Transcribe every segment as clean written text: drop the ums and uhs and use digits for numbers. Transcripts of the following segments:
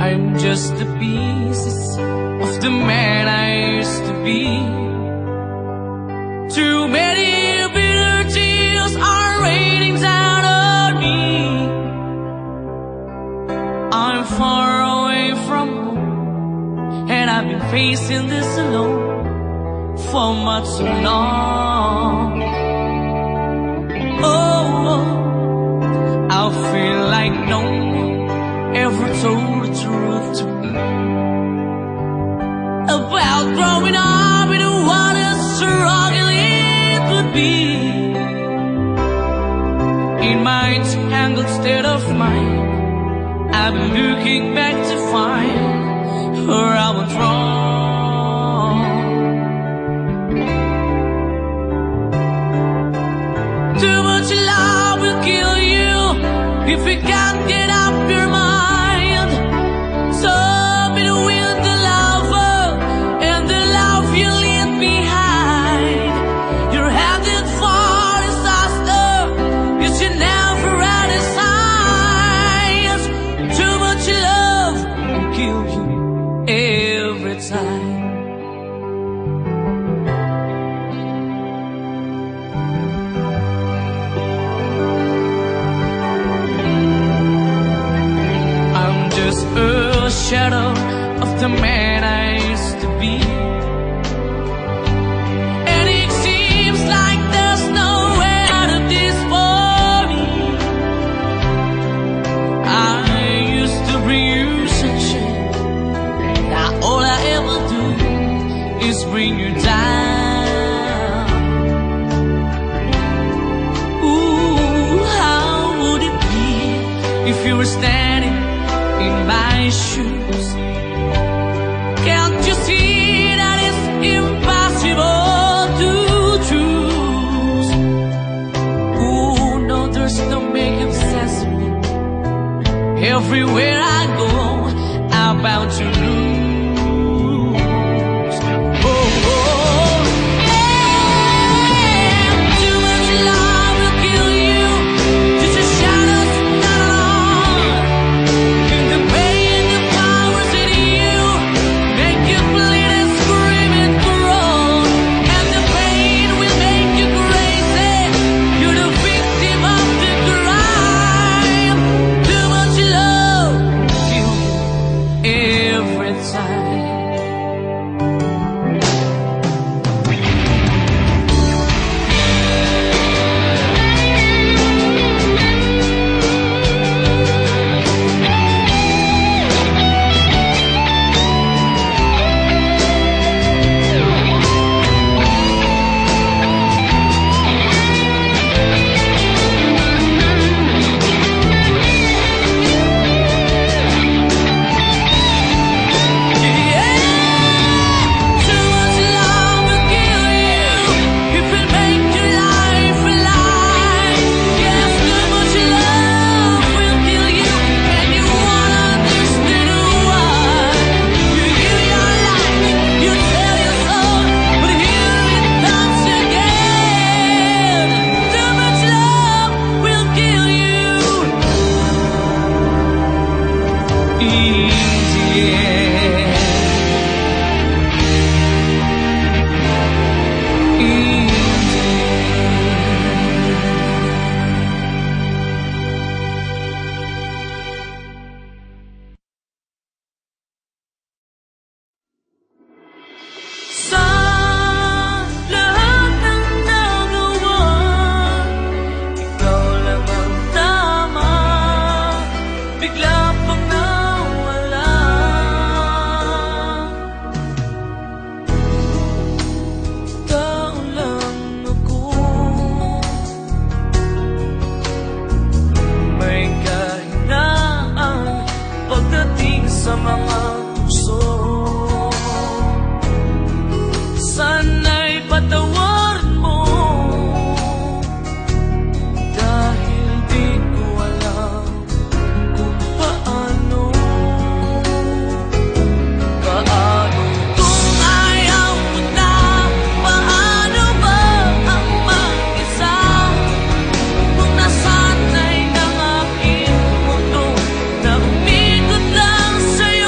I'm just the pieces of the man I used to be. Too many bitter tears are raining down on me. I'm far away from home, and I've been facing this alone for much too long. Oh, I feel like no one ever told the truth to me about growing up in what a struggle it would be. In my tangled state of mind, I've been looking back to find where I was wrong. Too much love will kill you if you can't get up your mind. So with the lover and the love you leave behind, you're headed for disaster. You should never had a signs. Too much love will kill you every time. A shadow of the man I used to be, and it seems like there's no way out of this for me. I used to bring you sunshine, now all I ever do is bring you down. Ooh, how would it be if you were standing in my shoes? Can't you see that it's impossible to choose? Ooh, no, there's no making sense of me. Everywhere I go, I'm bound to lose. Oh, oh, yeah. Too much love will kill you. Just a shadow's not on. Sa'yo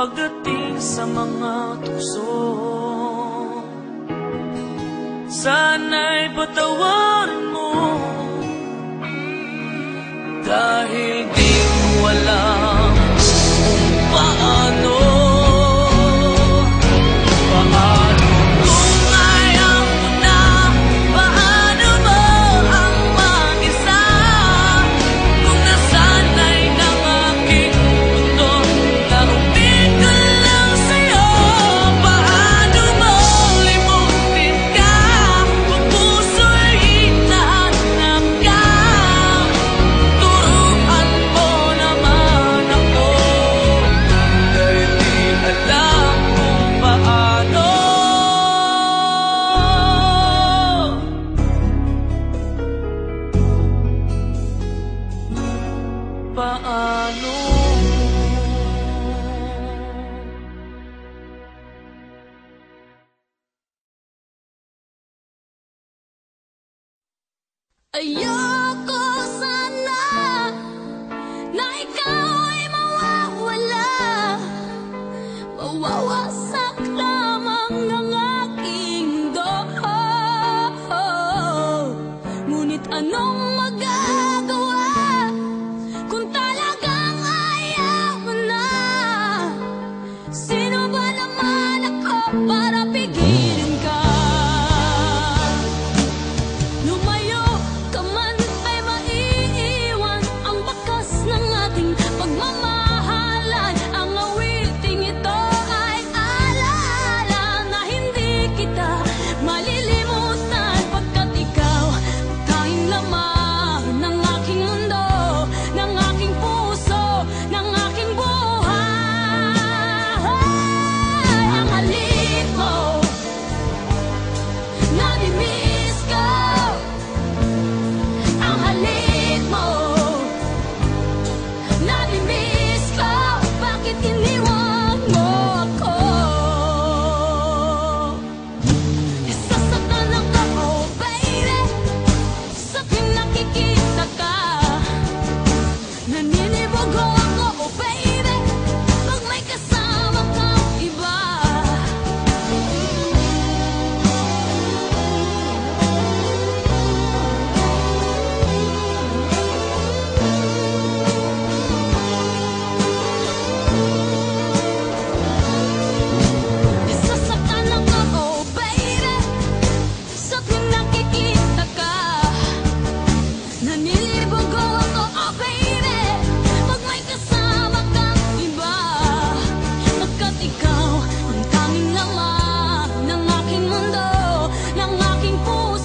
pagdating sa mga tukso. Sana'y patawarin mo, dahil di ko alam kung paano. Paano kung ayaw mo na? Paano mo ang mag-isa? Kung nasanay ng aking mundo na umigil lang sa'yo. Paano mo limutin ka? Kung puso'y hinahanap ka, turuan mo naman ako, dahil di alam kung paano. Paano? Ayoko sana na ikaw ay mawawala, mawawasak lamang ng aking mundo. Ngunit anong magagawa kung talagang ayaw mo na? Sino ba naman ako para pigilin ka? Lumayo ka man ay maiiwan ang bakas ng ating pagmamahalan. Ang awiting ito ay alaala na hindi kita malilimutan, pagkat ikaw ang tanging laman ng aking mundo, ng aking puso, ng aking buhay. Ang halik mo, nami-miss ko. Ang halik mo, nami-miss ko. Bakit iniwan mo ako? Nasasaktan ako, baby, sa tuwing nakikita ka. Naninibago ako, oh baby, pag may kasama kang iba. Nasasaktan ako, oh baby, sa tuwing nakikita ka. Nanilibago ako, oh baby, pag may kasama kang iba. Pagkat ikaw ang tanging laman ng aking mundo, ng aking puso,